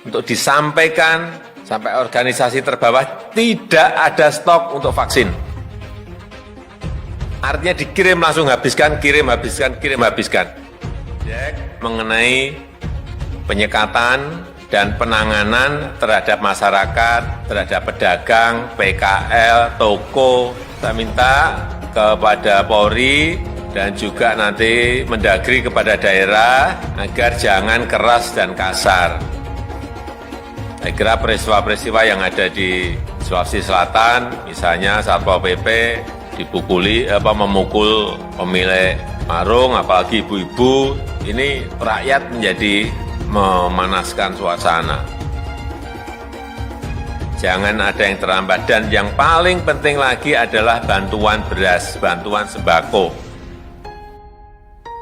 untuk disampaikan sampai organisasi terbawah, tidak ada stok untuk vaksin. Artinya dikirim langsung habiskan, kirim habiskan, kirim habiskan. Mengenai penyekatan dan penanganan terhadap masyarakat, terhadap pedagang, PKL, toko, saya minta kepada Polri dan juga nanti Mendagri kepada daerah agar jangan keras dan kasar. Saya kira peristiwa-peristiwa yang ada di Sulawesi Selatan, misalnya Satpol PP memukul pemilik warung, apalagi ibu-ibu, ini rakyat menjadi memanaskan suasana. Jangan ada yang terlambat, dan yang paling penting lagi adalah bantuan beras, bantuan sembako.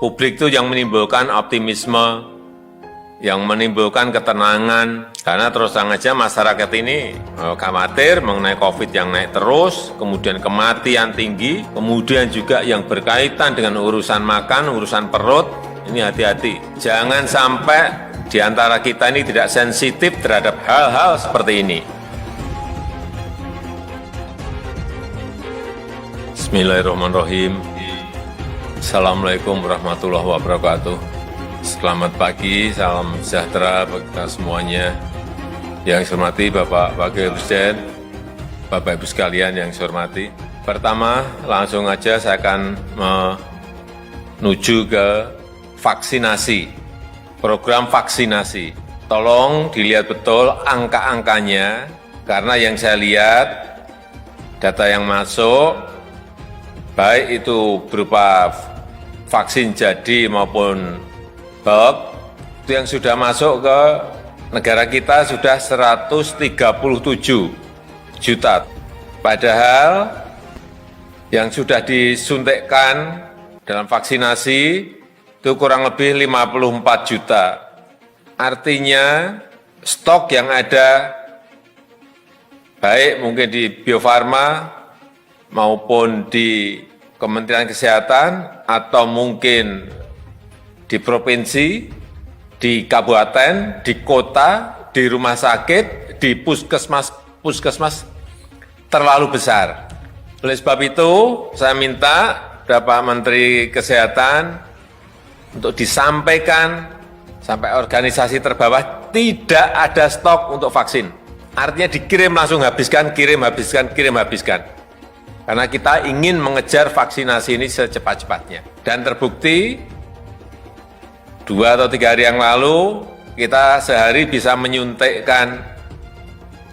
Publik itu yang menimbulkan optimisme, yang menimbulkan ketenangan, karena terus terang aja masyarakat ini khawatir mengenai COVID yang naik terus, kemudian kematian tinggi, kemudian juga yang berkaitan dengan urusan makan, urusan perut, ini hati-hati. Jangan sampai di antara kita ini tidak sensitif terhadap hal-hal seperti ini. Bismillahirrahmanirrahim. Assalamualaikum warahmatullahi wabarakatuh. Selamat pagi, salam sejahtera bagi kita semuanya. Yang saya hormati Bapak Wakil Presiden, Bapak Ibu sekalian yang saya hormati. Pertama, langsung aja saya akan menuju ke vaksinasi, program vaksinasi. Tolong dilihat betul angka-angkanya, karena yang saya lihat, data yang masuk, baik itu berupa vaksin jadi maupun bulk, itu yang sudah masuk ke negara kita sudah 137 juta. Padahal yang sudah disuntikkan dalam vaksinasi itu kurang lebih 54 juta. Artinya stok yang ada baik mungkin di Bio Farma maupun di Kementerian Kesehatan atau mungkin di provinsi, di kabupaten, di kota, di rumah sakit, di puskesmas terlalu besar. Oleh sebab itu, saya minta Bapak Menteri Kesehatan untuk disampaikan sampai organisasi terbawah, tidak ada stok untuk vaksin. Artinya dikirim langsung habiskan, kirim habiskan, kirim habiskan. Karena kita ingin mengejar vaksinasi ini secepat-cepatnya. Dan terbukti 2 atau 3 hari yang lalu, kita sehari bisa menyuntikkan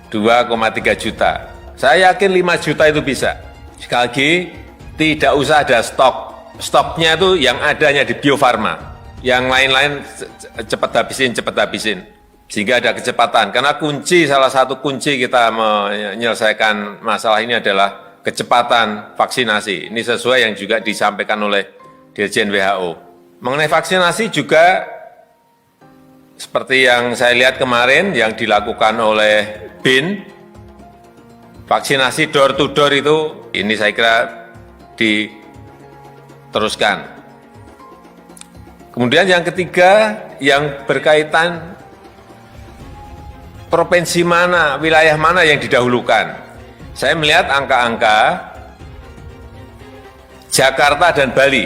2,3 juta. Saya yakin 5 juta itu bisa. Sekali lagi, tidak usah ada stok. Stoknya itu yang adanya di Bio Farma. Yang lain-lain cepat habisin. Sehingga ada kecepatan. Karena salah satu kunci kita menyelesaikan masalah ini adalah kecepatan vaksinasi. Ini sesuai yang juga disampaikan oleh Dirjen WHO. Mengenai vaksinasi juga seperti yang saya lihat kemarin yang dilakukan oleh BIN, vaksinasi door to door itu, ini saya kira diteruskan. Kemudian yang ketiga, yang berkaitan provinsi mana, wilayah mana yang didahulukan. Saya melihat angka-angka Jakarta dan Bali.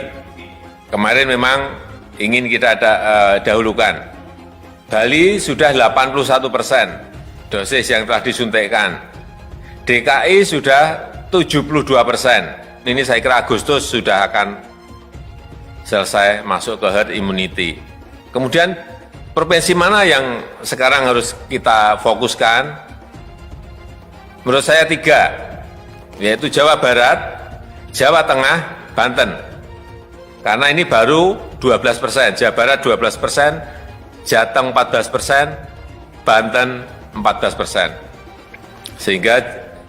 Kemarin memang ingin kita dahulukan. Bali sudah 81% dosis yang telah disuntikkan. DKI sudah 72%. Ini saya kira Agustus sudah akan selesai masuk ke herd immunity. Kemudian provinsi mana yang sekarang harus kita fokuskan? Menurut saya 3, yaitu Jawa Barat, Jawa Tengah, Banten. Karena ini baru 12%, Jawa Barat 12%, Jateng 14%, Banten 14%. Sehingga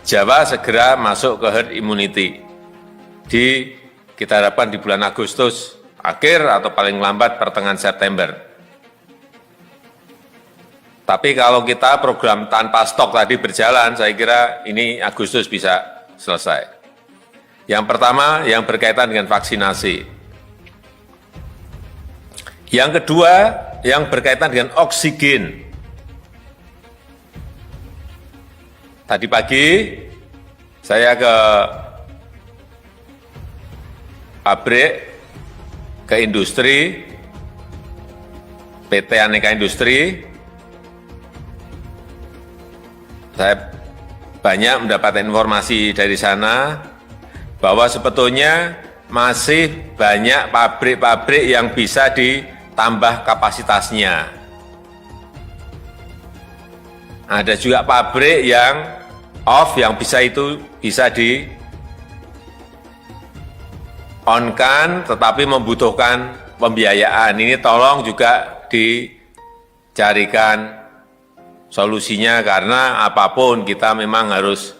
Jawa segera masuk ke herd immunity. Kita harapkan di bulan Agustus akhir atau paling lambat pertengahan September. Tapi kalau kita program tanpa stok tadi berjalan, saya kira ini Agustus bisa selesai. Yang pertama yang berkaitan dengan vaksinasi. Yang kedua, yang berkaitan dengan oksigen. Tadi pagi saya ke pabrik, ke industri, PT Aneka Industri. Saya banyak mendapatkan informasi dari sana bahwa sebetulnya masih banyak pabrik-pabrik yang bisa ditambah kapasitasnya. Ada juga pabrik yang off, yang bisa on-kan, tetapi membutuhkan pembiayaan. Ini tolong juga dicarikan solusinya, karena apapun kita memang harus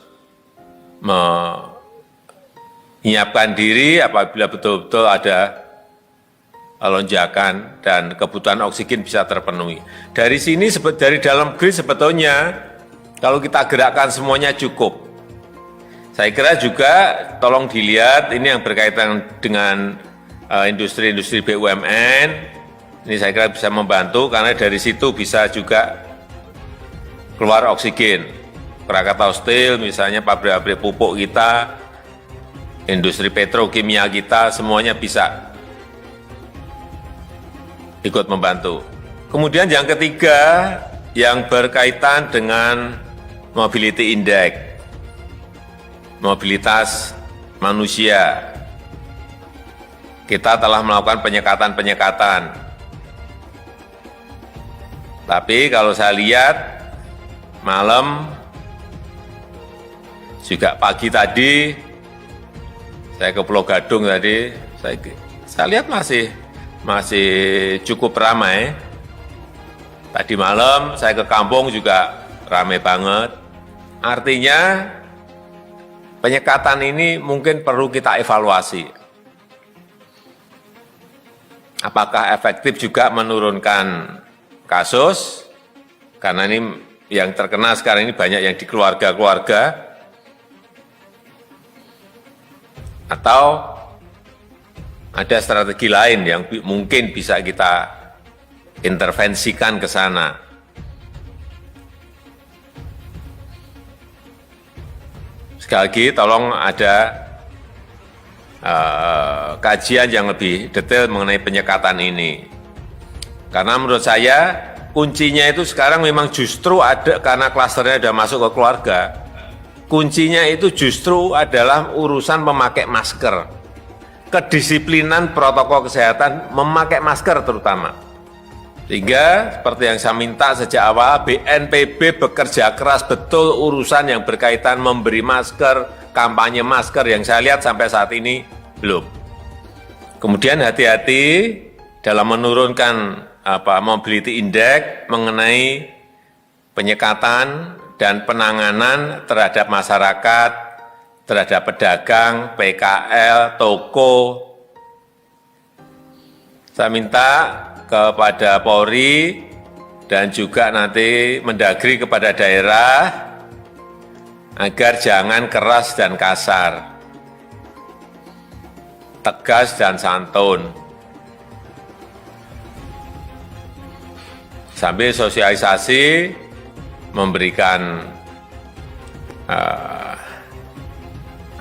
menyiapkan diri apabila betul-betul ada lonjakan dan kebutuhan oksigen bisa terpenuhi. Dari sini, dari dalam negeri sebetulnya kalau kita gerakkan semuanya cukup. Saya kira juga tolong dilihat ini yang berkaitan dengan industri-industri BUMN. Ini saya kira bisa membantu karena dari situ bisa juga keluar oksigen. Krakatau Steel misalnya, pabrik-pabrik pupuk kita, industri petrokimia kita, semuanya bisa ikut membantu. Kemudian yang ketiga, yang berkaitan dengan mobility index, mobilitas manusia. Kita telah melakukan penyekatan. Tapi kalau saya lihat malam, juga pagi tadi, saya ke Pulau Gadung tadi, saya lihat masih cukup ramai. Tadi malam saya ke kampung juga ramai banget. Artinya penyekatan ini mungkin perlu kita evaluasi. Apakah efektif juga menurunkan kasus? Karena ini yang terkena sekarang ini banyak yang di keluarga-keluarga. Atau ada strategi lain yang mungkin bisa kita intervensikan ke sana. Sekali lagi, tolong ada kajian yang lebih detail mengenai penyekatan ini. Karena menurut saya, kuncinya itu sekarang memang justru ada karena klasternya sudah masuk ke keluarga. Kuncinya itu justru adalah urusan memakai masker. Kedisiplinan protokol kesehatan memakai masker terutama. Sehingga seperti yang saya minta sejak awal, BNPB bekerja keras betul urusan yang berkaitan memberi masker, kampanye masker yang saya lihat sampai saat ini belum. Kemudian hati-hati dalam menurunkan mobility index mengenai penyekatan dan penanganan terhadap masyarakat, terhadap pedagang, PKL, toko. Saya minta kepada Polri dan juga nanti Mendagri kepada daerah agar jangan keras dan kasar, tegas dan santun. Sambil sosialisasi memberikan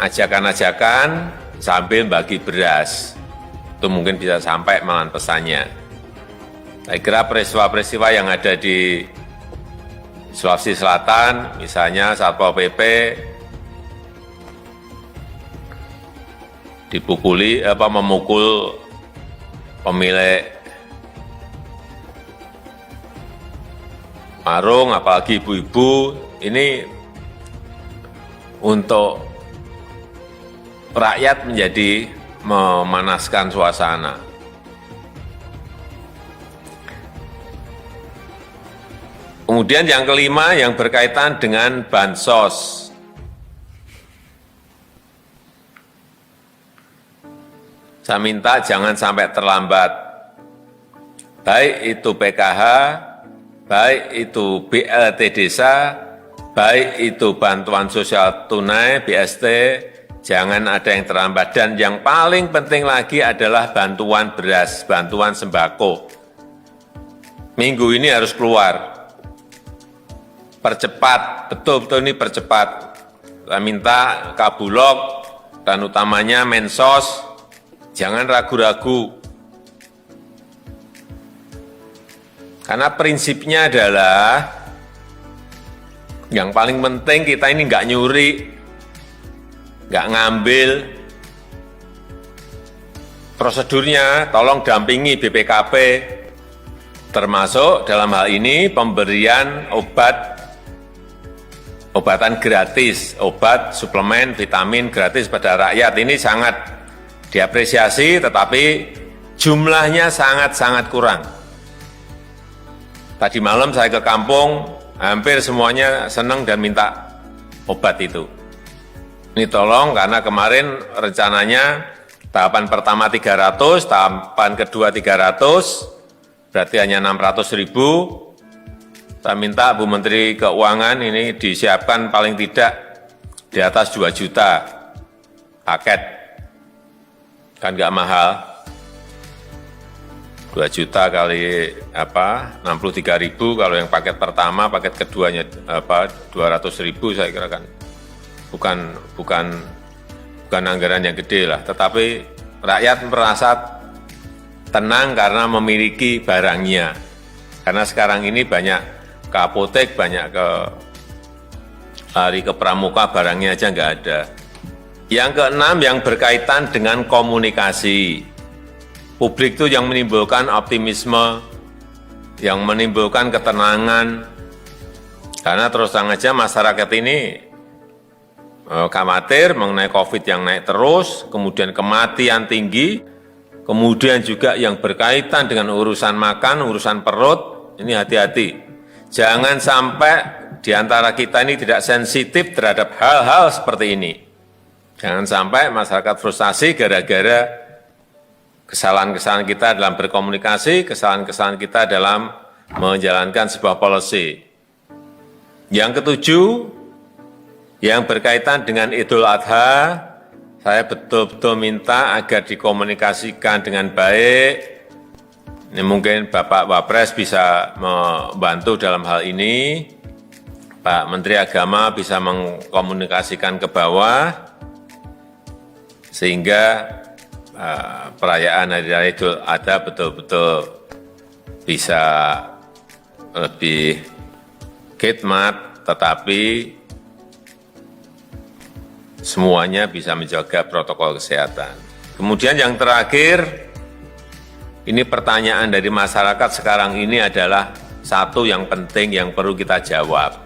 ajakan-ajakan sambil bagi beras. Itu mungkin bisa sampai malahan pesannya. Saya kira peristiwa-peristiwa yang ada di Sulawesi Selatan, misalnya Satpol PP memukul pemilik warung, apalagi ibu-ibu, ini untuk rakyat menjadi memanaskan suasana. Kemudian yang kelima yang berkaitan dengan bansos. Saya minta jangan sampai terlambat. Baik itu PKH, baik itu BLT Desa, baik itu bantuan sosial tunai, BST, jangan ada yang terlambat. Dan yang paling penting lagi adalah bantuan beras, bantuan sembako. Minggu ini harus keluar. percepat, betul-betul ini percepat. Saya minta Kabulok dan utamanya Mensos, jangan ragu-ragu. Karena prinsipnya adalah yang paling penting kita ini nggak nyuri, nggak ngambil. Prosedurnya tolong dampingi BPKP, termasuk dalam hal ini pemberian obatan gratis, obat, suplemen, vitamin gratis pada rakyat. Ini sangat diapresiasi, tetapi jumlahnya sangat-sangat kurang. Tadi malam saya ke kampung, hampir semuanya senang dan minta obat itu. Ini tolong, karena kemarin rencananya tahapan pertama 300, tahapan kedua 300, berarti hanya 600.000. Saya minta Bu Menteri Keuangan ini disiapkan paling tidak di atas 2 juta paket. Kan nggak mahal. 2 juta kali 63.000, kalau yang paket pertama, paket keduanya 200.000, saya kira kan bukan anggaran yang gede lah, tetapi rakyat merasa tenang karena memiliki barangnya. Karena sekarang ini banyak ke apotek, banyak lari ke pramuka, barangnya aja nggak ada. Yang keenam, yang berkaitan dengan komunikasi. Publik itu yang menimbulkan optimisme, yang menimbulkan ketenangan. Karena terus terang aja masyarakat ini khawatir mengenai COVID yang naik terus, kemudian kematian tinggi, kemudian juga yang berkaitan dengan urusan makan, urusan perut, ini hati-hati. Jangan sampai di antara kita ini tidak sensitif terhadap hal-hal seperti ini. Jangan sampai masyarakat frustasi gara-gara kesalahan-kesalahan kita dalam berkomunikasi, kesalahan-kesalahan kita dalam menjalankan sebuah policy. Yang ketujuh, yang berkaitan dengan Idul Adha, saya betul-betul minta agar dikomunikasikan dengan baik. Ini mungkin Bapak Wapres bisa membantu dalam hal ini. Pak Menteri Agama bisa mengkomunikasikan ke bawah, sehingga perayaan Hari Raya Idul Adha betul-betul bisa lebih khidmat, tetapi semuanya bisa menjaga protokol kesehatan. Kemudian yang terakhir, ini pertanyaan dari masyarakat sekarang ini adalah satu yang penting yang perlu kita jawab.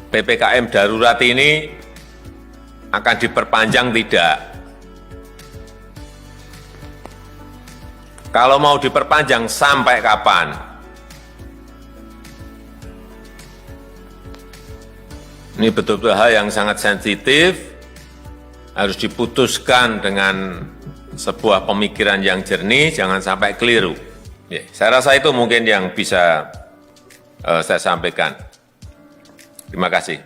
PPKM darurat ini akan diperpanjang tidak? Kalau mau diperpanjang sampai kapan? Ini betul-betul hal yang sangat sensitif, harus diputuskan dengan sebuah pemikiran yang jernih, jangan sampai keliru. Ya, saya rasa itu mungkin yang bisa saya sampaikan. Terima kasih.